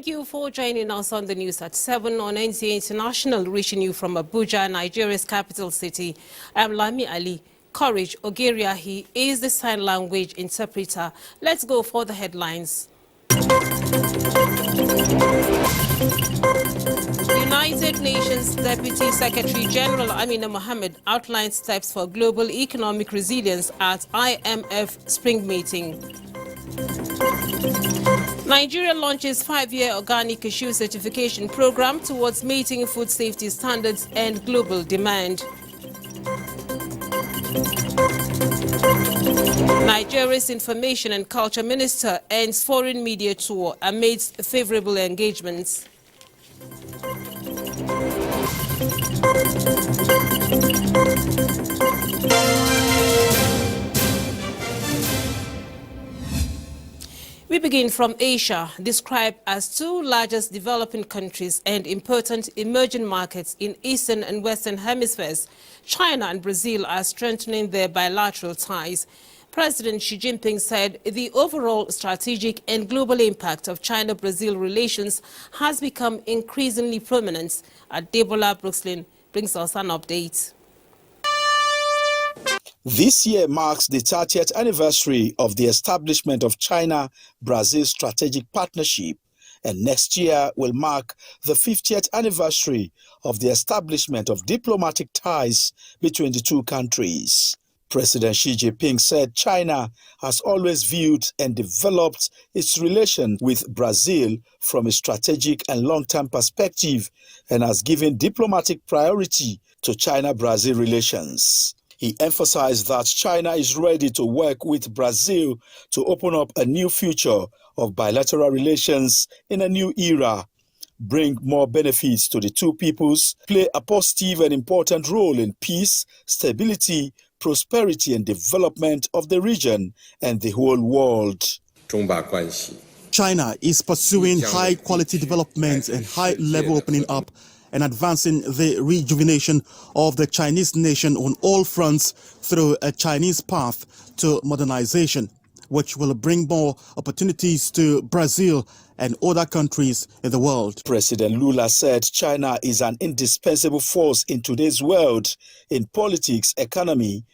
Thank you for joining us on the news at 7 on NTA International, reaching you from Abuja, Nigeria's capital city. I am Lami Ali. Courage Ogeriahi is the sign language interpreter. Let's go for the headlines. United Nations Deputy Secretary General Amina Mohammed outlined steps for global economic resilience at IMF Spring Meeting. Nigeria launches 5-year organic cashew certification program towards meeting food safety standards and global demand. Nigeria's Information and Culture Minister ends foreign media tour amidst favorable engagements. We begin from Asia, described as two largest developing countries and important emerging markets in Eastern and Western hemispheres. China and Brazil are strengthening their bilateral ties. President Xi Jinping said the overall strategic and global impact of China-Brazil relations has become increasingly prominent. Adebola Brooklyn brings us an update. This year marks the 30th anniversary of the establishment of China-Brazil Strategic Partnership, and next year will mark the 50th anniversary of the establishment of diplomatic ties between the two countries. President Xi Jinping said China has always viewed and developed its relation with Brazil from a strategic and long-term perspective and has given diplomatic priority to China-Brazil relations. He emphasized that China is ready to work with Brazil to open up a new future of bilateral relations in a new era, bring more benefits to the two peoples, play a positive and important role in peace, stability, prosperity and development of the region and the whole world. China is pursuing high-quality development and high-level opening up and advancing the rejuvenation of the Chinese nation on all fronts through a Chinese path to modernization, which will bring more opportunities to Brazil and other countries in the world. President Lula said China is an indispensable force in today's world in politics, economy,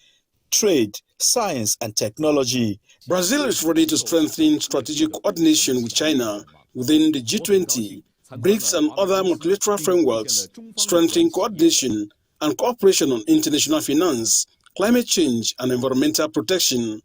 trade, science and technology. Brazil is ready to strengthen strategic coordination with China within the G20, BRICS and other multilateral frameworks, strengthening coordination and cooperation on international finance, climate change and environmental protection.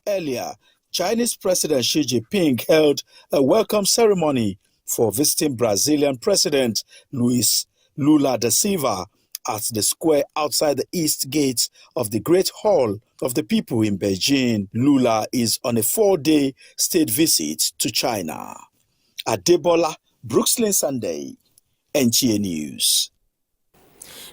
Earlier, Chinese President Xi Jinping held a welcome ceremony for visiting Brazilian President Luiz Lula da Silva at the square outside the East Gate of the Great Hall of the People in Beijing. Lula is on a 4-day state visit to China. Adebola Brooklyn Sunday, NTA News.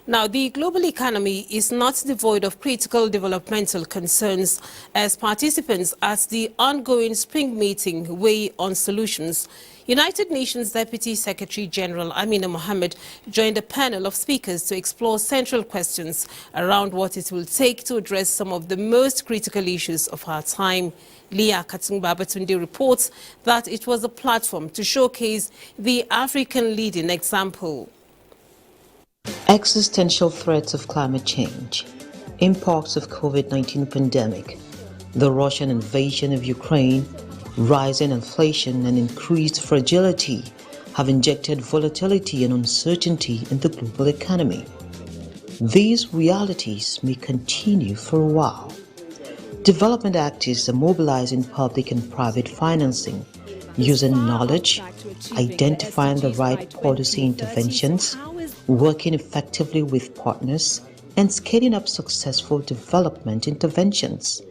Now, the global economy is not devoid of critical developmental concerns as participants at the ongoing spring meeting weigh on solutions. United Nations Deputy Secretary General Amina Mohammed joined a panel of speakers to explore central questions around what it will take to address some of the most critical issues of our time. Leah Katungbabatunde reports that it was a platform to showcase the African leading example. Existential threats of climate change, impacts of COVID-19 pandemic, the Russian invasion of Ukraine, rising inflation and increased fragility have injected volatility and uncertainty in the global economy. These realities may continue for a while. Development actors are mobilizing public and private financing, using knowledge, identifying the right policy interventions, working effectively with partners, and scaling up successful development interventions.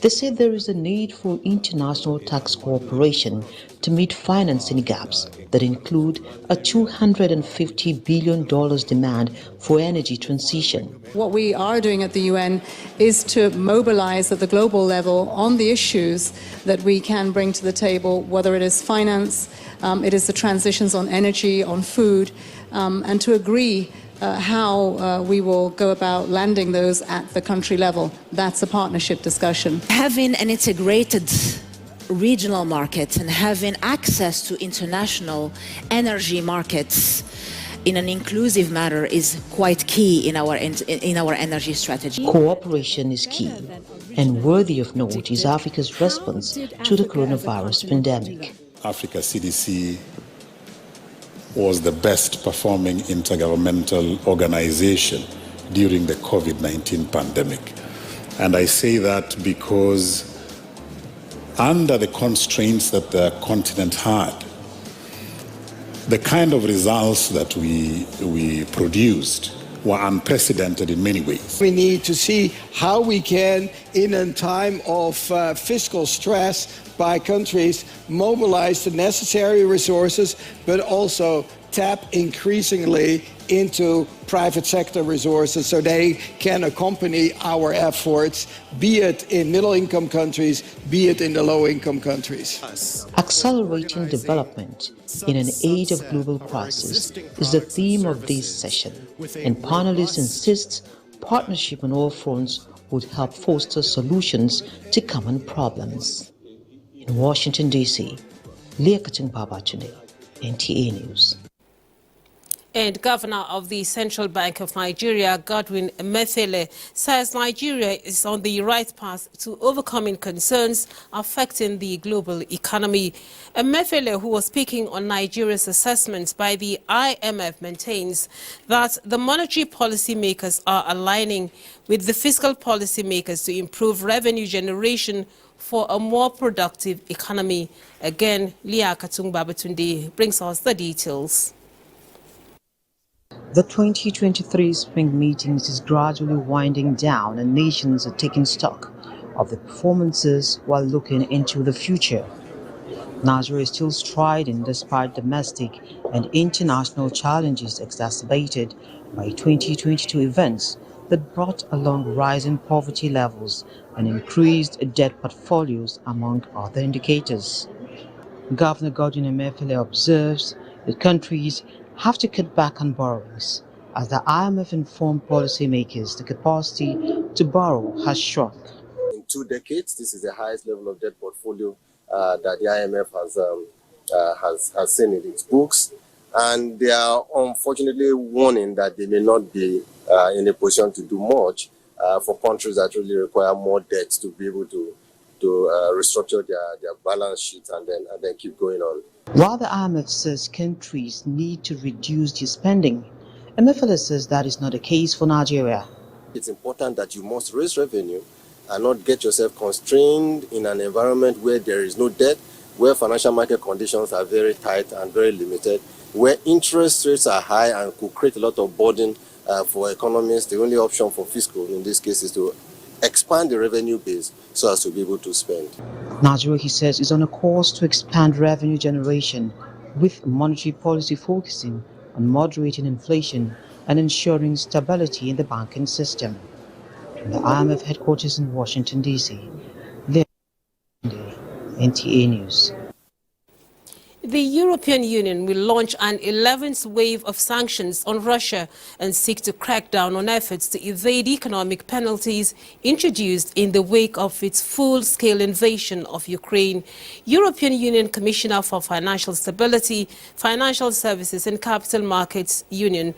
They say there is a need for international tax cooperation to meet financing gaps that include a $250 billion demand for energy transition. What we are doing at the UN is to mobilize at the global level on the issues that we can bring to the table, whether it is finance, it is the transitions on energy, on food, and to agree how we will go about landing those at the country level. That's a partnership discussion. Having an integrated regional markets and having access to international energy markets in an inclusive manner is quite key in our energy strategy. Cooperation is key, and worthy of note is Africa's response to the coronavirus pandemic. Africa CDC was the best performing intergovernmental organization during the COVID-19 pandemic. And I say that because under the constraints that the continent had, the kind of results that we produced were unprecedented in many ways. We need to see how we can, in a time of fiscal stress by countries, mobilize the necessary resources, but also tap increasingly into private sector resources so they can accompany our efforts, be it in middle-income countries, be it in the low-income countries. Accelerating development in an age of global crisis is the theme of this session, and panelists insist partnership on all fronts would help foster solutions to common problems. In Washington, D.C., Liakatung Babatunde, NTA News. And Governor of the Central Bank of Nigeria, Godwin Emefiele, says Nigeria is on the right path to overcoming concerns affecting the global economy. Emefiele, who was speaking on Nigeria's assessment by the IMF, maintains that the monetary policy makers are aligning with the fiscal policy makers to improve revenue generation for a more productive economy. Again, Liakatung Babatunde brings us the details. The 2023 spring meetings is gradually winding down, and nations are taking stock of the performances while looking into the future. Nigeria is still striding despite domestic and international challenges exacerbated by 2022 events that brought along rising poverty levels and increased debt portfolios, among other indicators. Governor Godwin Emefiele observes that countries have to cut back on borrowings. As the IMF informed policymakers, the capacity to borrow has shrunk. In 2 decades, this is the highest level of debt portfolio that the IMF has seen in its books. And they are unfortunately warning that they may not be in a position to do much for countries that really require more debt to be able to restructure their balance sheets and then keep going on. While the IMF says countries need to reduce their spending, Emefiele says that is not the case for Nigeria. It's important that you must raise revenue and not get yourself constrained in an environment where there is no debt, where financial market conditions are very tight and very limited, where interest rates are high and could create a lot of burden for economies. The only option for fiscal in this case is to expand the revenue base so as to be able to spend. Nigeria, he says, is on a course to expand revenue generation, with monetary policy focusing on moderating inflation and ensuring stability in the banking system. From the IMF headquarters in Washington, D.C., NTA News. The European Union will launch an 11th wave of sanctions on Russia and seek to crack down on efforts to evade economic penalties introduced in the wake of its full-scale invasion of Ukraine. European Union Commissioner for Financial Stability, Financial Services and Capital Markets Union,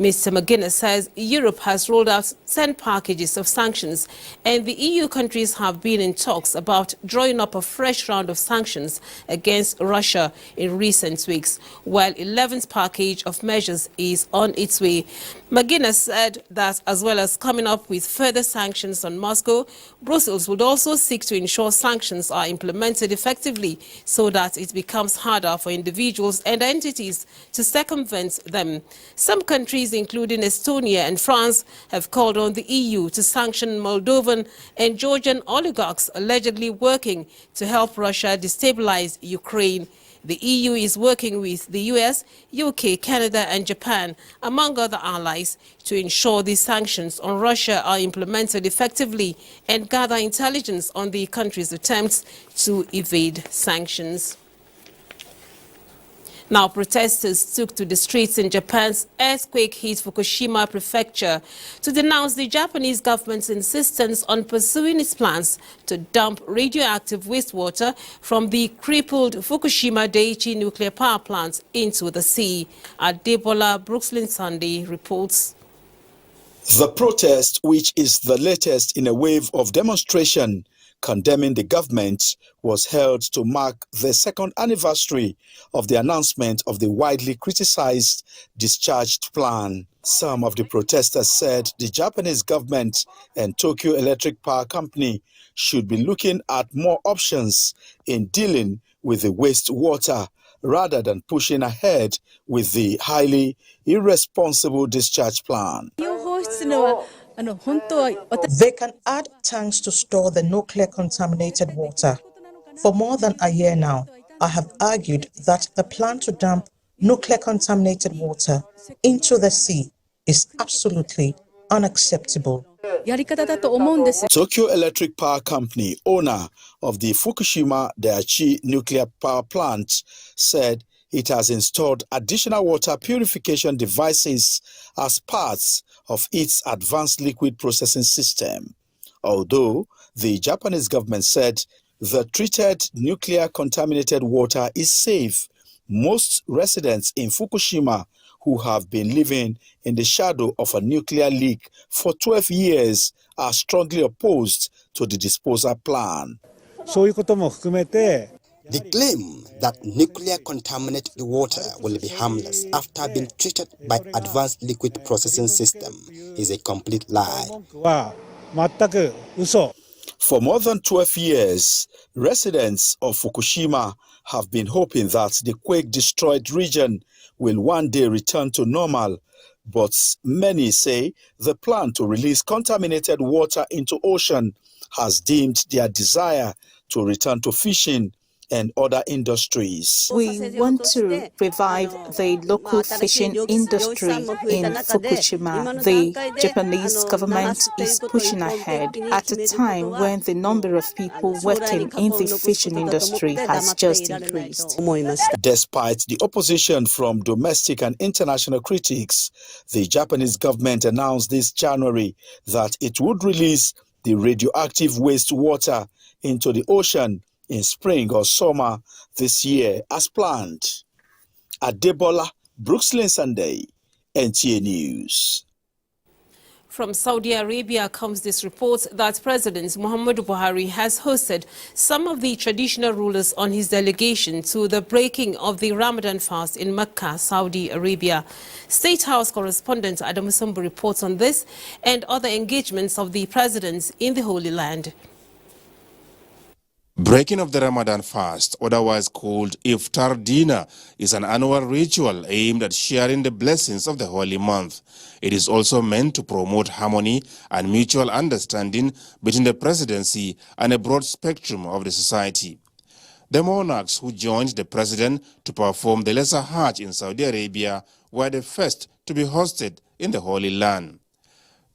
Mr. McGuinness, says Europe has rolled out 10 packages of sanctions, and the EU countries have been in talks about drawing up a fresh round of sanctions against Russia in recent weeks, while 11th package of measures is on its way. McGuinness said that as well as coming up with further sanctions on Moscow, Brussels would also seek to ensure sanctions are implemented effectively so that it becomes harder for individuals and entities to circumvent them. Some countries, including Estonia and France, have called on the EU to sanction Moldovan and Georgian oligarchs allegedly working to help Russia destabilize Ukraine. The EU is working with the US, UK, Canada and Japan, among other allies, to ensure these sanctions on Russia are implemented effectively and gather intelligence on the country's attempts to evade sanctions. Now, protesters took to the streets in Japan's earthquake-hit Fukushima prefecture to denounce the Japanese government's insistence on pursuing its plans to dump radioactive wastewater from the crippled Fukushima Daiichi nuclear power plant into the sea. Adebola Brooklyn Sunday reports. The protest, which is the latest in a wave of demonstration condemning the government, was held to mark the second anniversary of the announcement of the widely criticized discharge plan. Some of the protesters said the Japanese government and Tokyo Electric Power Company should be looking at more options in dealing with the wastewater rather than pushing ahead with the highly irresponsible discharge plan. They can add tanks to store the nuclear contaminated water. For more than a year now, I have argued that the plan to dump nuclear contaminated water into the sea is absolutely unacceptable. Tokyo Electric Power Company, owner of the Fukushima Daiichi nuclear power plant, said it has installed additional water purification devices as parts of its advanced liquid processing system. Although the Japanese government said the treated nuclear contaminated water is safe, most residents in Fukushima who have been living in the shadow of a nuclear leak for 12 years are strongly opposed to the disposal plan. The claim that nuclear contaminated water will be harmless after being treated by advanced liquid processing system is a complete lie. For more than 12 years, residents of Fukushima have been hoping that the quake-destroyed region will one day return to normal, but many say the plan to release contaminated water into ocean has dimmed their desire to return to fishing and other industries. We want to revive the local fishing industry in Fukushima. The Japanese government is pushing ahead at a time when the number of people working in the fishing industry has just increased. Despite the opposition from domestic and international critics, the Japanese government announced this January that it would release the radioactive wastewater into the ocean in spring or summer this year as planned. Adebola Brooklyn Sunday, NTA News. From Saudi Arabia comes this report that President Muhammadu Buhari has hosted some of the traditional rulers on his delegation to the breaking of the Ramadan fast in Mecca, Saudi Arabia. State House correspondent Adam Musumbu reports on this and other engagements of the president in the Holy Land. Breaking of the Ramadan fast, otherwise called Iftar dinner, is an annual ritual aimed at sharing the blessings of the holy month. It is also meant to promote harmony and mutual understanding between the presidency and a broad spectrum of the society. The monarchs who joined the president to perform the Lesser Hajj in Saudi Arabia were the first to be hosted in the Holy Land.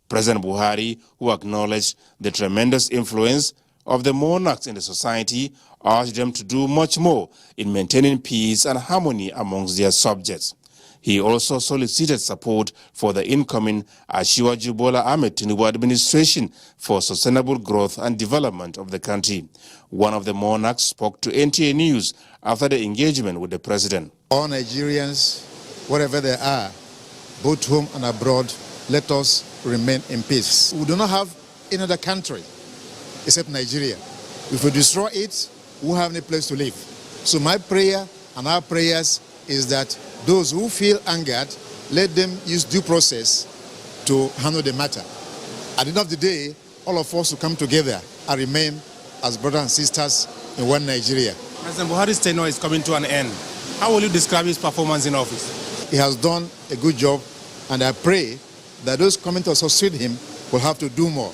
President Buhari, who acknowledged the tremendous influence of the monarchs in the society, urged them to do much more in maintaining peace and harmony amongst their subjects. He also solicited support for the incoming Asiwaju Bola Ahmed Tinubu administration for sustainable growth and development of the country. One of the monarchs spoke to NTA News after the engagement with the president. All Nigerians, wherever they are, both home and abroad, let us remain in peace. We do not have any other country except Nigeria. If we destroy it, we have no place to live. So my prayer and our prayers is that those who feel angered, let them use due process to handle the matter. At the end of the day, all of us will come together and remain as brothers and sisters in one Nigeria. President Buhari's tenure is coming to an end. How will you describe his performance in office? He has done a good job, and I pray that those coming to succeed him will have to do more.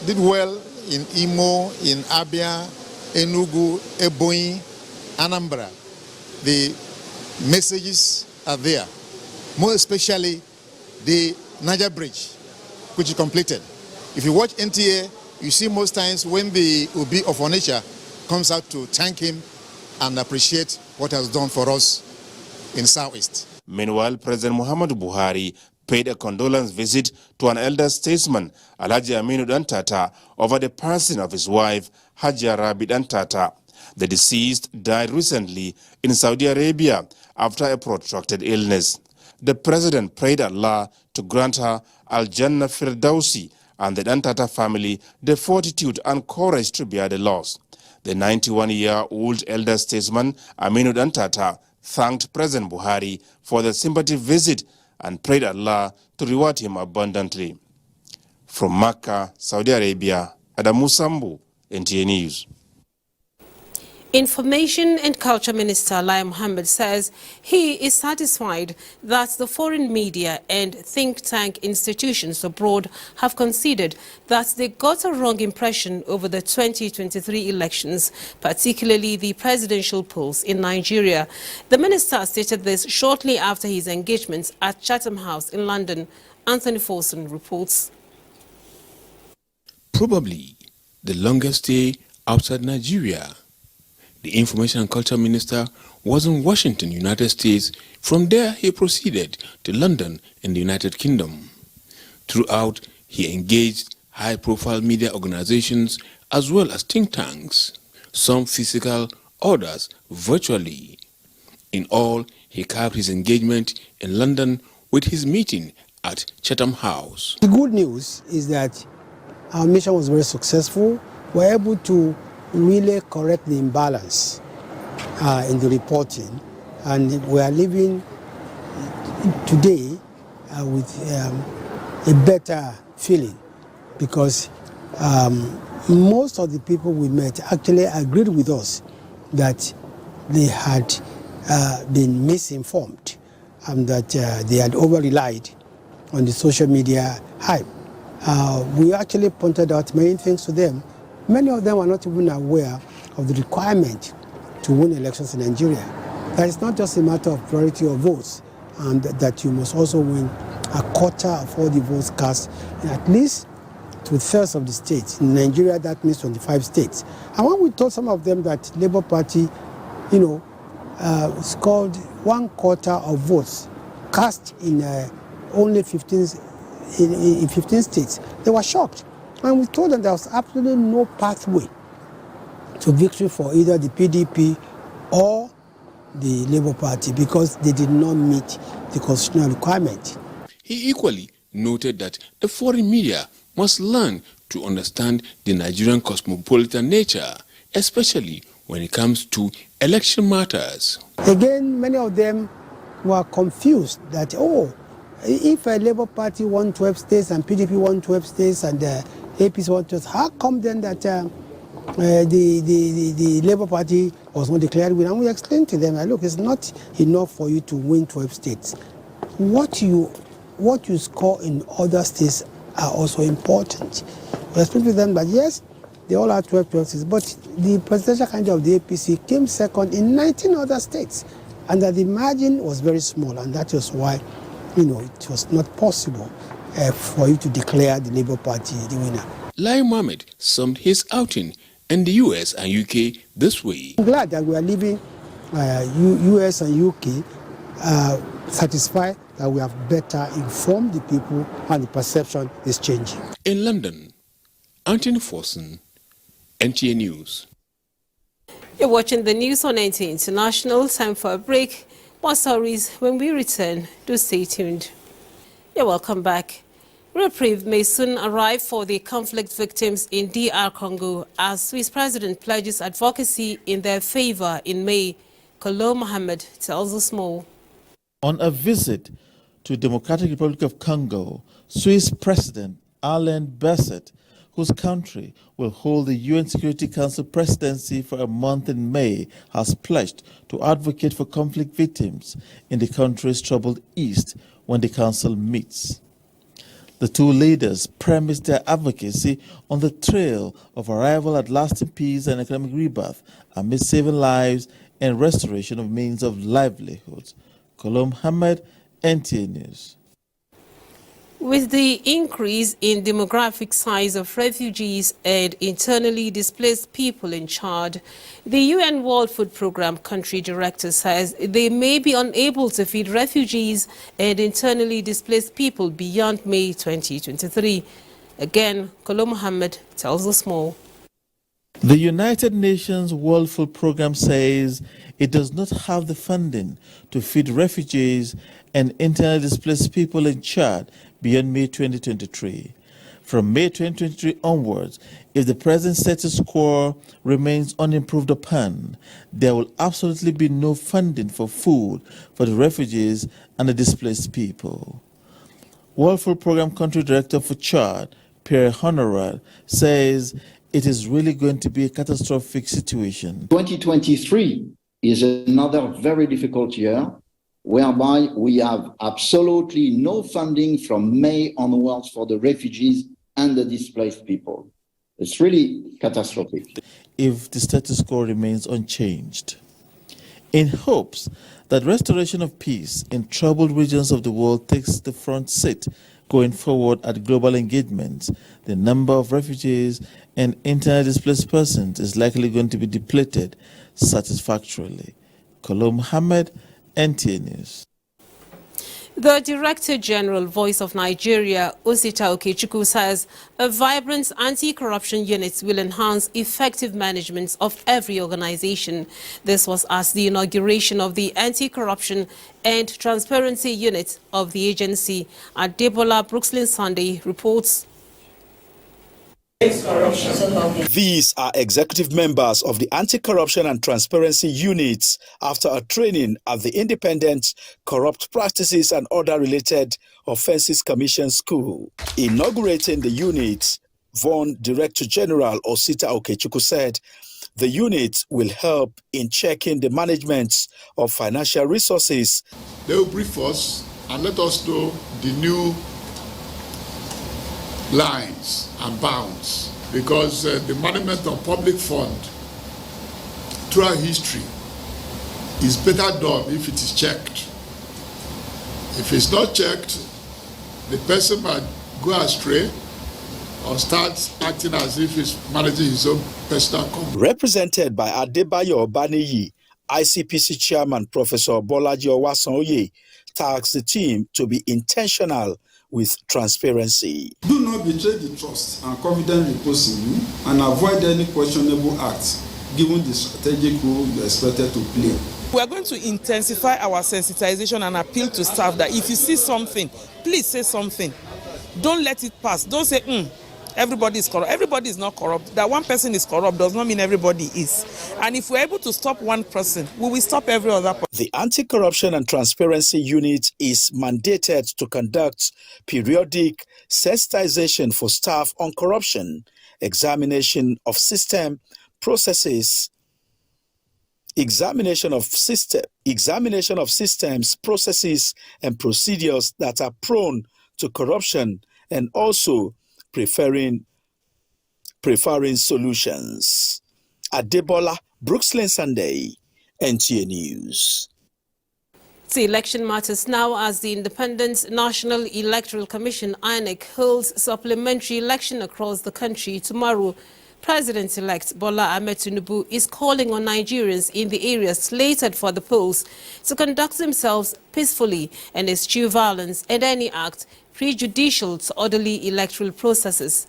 Did well in Imo, in Abia, Enugu, Ebonyi, Anambra. The messages are there. More especially the Niger Bridge, which is completed. If you watch NTA, you see most times when the Obi of Onitsha comes out to thank him and appreciate what he has done for us in Southeast. Meanwhile, President Muhammadu Buhari paid a condolence visit to an elder statesman, Alhaji Aminu Dantata, over the passing of his wife, Hajia Rabi Dantata. The deceased died recently in Saudi Arabia after a protracted illness. The president prayed Allah to grant her Al-Jannah Firdausi and the Dantata family the fortitude and courage to bear the loss. The 91-year-old elder statesman, Aminu Dantata, thanked President Buhari for the sympathy visit and prayed Allah to reward him abundantly. From Makkah, Saudi Arabia, Adamu Sambu, NTA News. Information and Culture Minister Lai Mohammed says he is satisfied that the foreign media and think tank institutions abroad have considered that they got a wrong impression over the 2023 elections, particularly the presidential polls in Nigeria. The minister stated this shortly after his engagement at Chatham House in London. Anthony Folsom reports. Probably the longest stay outside Nigeria. The Information and Culture Minister was in Washington, United States. From there, he proceeded to London in the United Kingdom. Throughout, he engaged high-profile media organizations as well as think tanks, some physical, others virtually. In all, he capped his engagement in London with his meeting at Chatham House. The good news is that our mission was very successful. We were able to really correct the imbalance in the reporting, and we are living today with a better feeling, because most of the people we met actually agreed with us that they had been misinformed and that they had over-relied on the social media hype. We actually pointed out many things to them. Many of them are not even aware of the requirement to win elections in Nigeria. That it's not just a matter of plurality of votes, and that you must also win a quarter of all the votes cast in at least 2/3 of the states. In Nigeria, that means 25 states. And when we told some of them that Labour Party, scored 1/4 of votes cast in only 15 states, they were shocked. And we told them there was absolutely no pathway to victory for either the PDP or the Labour Party, because they did not meet the constitutional requirement. He equally noted that the foreign media must learn to understand the Nigerian cosmopolitan nature, especially when it comes to election matters. Again, many of them were confused that, if a Labour Party won 12 states and PDP won 12 states and APC won 12, how come then that the Labour Party was not declared winner? And we explained to them, look, it's not enough for you to win 12 states. What you score in other states are also important. We explained to them that yes, they all had 12 states, but the presidential candidate of the APC came second in 19 other states, and that the margin was very small, and that was why it was not possible for you to declare the Labour Party the winner. Lai Mohammed summed his outing in the US and UK this way. I'm glad that we are leaving US and UK satisfied that we have better informed the people and the perception is changing. In London, Anthony Forson, NTA News. You're watching the news on NTA International. Time for a break. More stories when we return. Do stay tuned. You're welcome back. Reprieve may soon arrive for the conflict victims in DR Congo as Swiss President pledges advocacy in their favor in May. Kolo Mohammed tells us more. On a visit to Democratic Republic of Congo, Swiss President Alain Berset, whose country will hold the UN Security Council presidency for a month in May, has pledged to advocate for conflict victims in the country's troubled east when the council meets. The two leaders premised their advocacy on the trail of arrival at lasting peace and economic rebirth amid saving lives and restoration of means of livelihoods. Kolo Mohammed, NTA News. With the increase in demographic size of refugees and internally displaced people in Chad, the UN World Food Programme country director says they may be unable to feed refugees and internally displaced people beyond May 2023. Again, Kolo Mohammed tells us more. The United Nations World Food Programme says it does not have the funding to feed refugees and internally displaced people in Chad beyond May 2023. From May 2023 onwards, if the present status quo remains unimproved upon, there will absolutely be no funding for food for the refugees and the displaced people. World Food Programme Country Director for Chad, Pierre Honorat, says it is really going to be a catastrophic situation. 2023 is another very difficult year, whereby we have absolutely no funding from May onwards for the refugees and the displaced people. It's really catastrophic. If the status quo remains unchanged. In hopes that restoration of peace in troubled regions of the world takes the front seat going forward at global engagement, the number of refugees and internally displaced persons is likely going to be depleted satisfactorily. Kolo Mohammed, NTA News. The Director General, Voice of Nigeria, Osita Okechukwu, says a vibrant anti-corruption unit will enhance effective management of every organization. This was at the inauguration of the Anti-Corruption and Transparency Unit of the agency. Adebola Brooksland Sunday reports. These are executive members of the Anti-Corruption and Transparency Units after a training at the Independent Corrupt Practices and Other Related Offences Commission School. Inaugurating the unit, VON Director General Osita Okechukwu said the unit will help in checking the management of financial resources. They will brief us and let us know the new lines and bounds, because the management of public fund throughout history is better done if it is checked. If it's not checked, the person might go astray or start acting as if he's managing his own personal company. Represented by Adebayo Obaniyi, ICPC Chairman Professor Bolaji Owasonoye tasked the team to be intentional with transparency. Do not betray the trust and confidence reposed in you, and avoid any questionable acts given the strategic role you are expected to play. We are going to intensify our sensitization and appeal to staff that if you see something, please say something. Don't let it pass. Don't say, everybody is corrupt. Everybody is not corrupt. That one person is corrupt does not mean everybody is. And if we're able to stop one person, we will stop every other person. The Anti-Corruption and Transparency Unit is mandated to conduct periodic sensitization for staff on corruption, examination of system processes, examination of systems, processes, and procedures that are prone to corruption, and also preferring solutions. Adebola Brooksland Sunday, NTA News. The election matters now as the Independent National Electoral Commission, INEC, holds supplementary election across the country tomorrow. President-elect Bola Ahmed Tinubu is calling on Nigerians in the areas slated for the polls to conduct themselves peacefully and eschew violence and any act prejudicial to orderly electoral processes.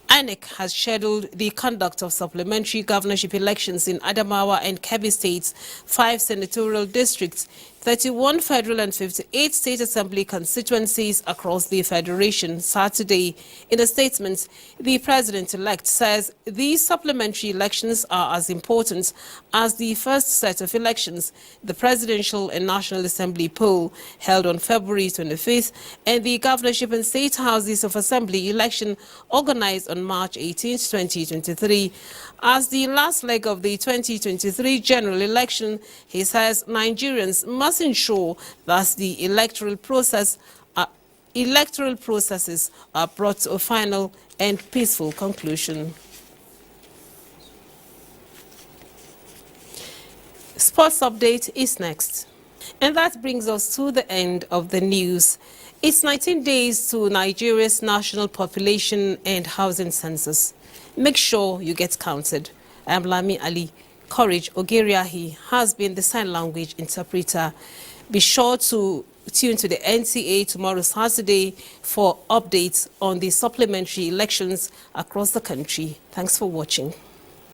INEC has scheduled the conduct of supplementary governorship elections in Adamawa and Kebbi states, 5 senatorial districts, 31 federal and 58 state assembly constituencies across the federation Saturday. In a statement, the president-elect says these supplementary elections are as important as the first set of elections, the presidential and national assembly poll held on February 25th, and the governorship and state houses of assembly election organized on March 18, 2023. As the last leg of the 2023 general election, he says Nigerians must ensure that the electoral processes are brought to a final and peaceful conclusion. Sports update is next. And that brings us to the end of the news. It's 19 days to Nigeria's national population and housing census. Make sure you get counted. I'm Lami Ali. Courage Ogeriahi has been the sign language interpreter. Be sure to tune to the NTA tomorrow Saturday for updates on the supplementary elections across the country. Thanks for watching.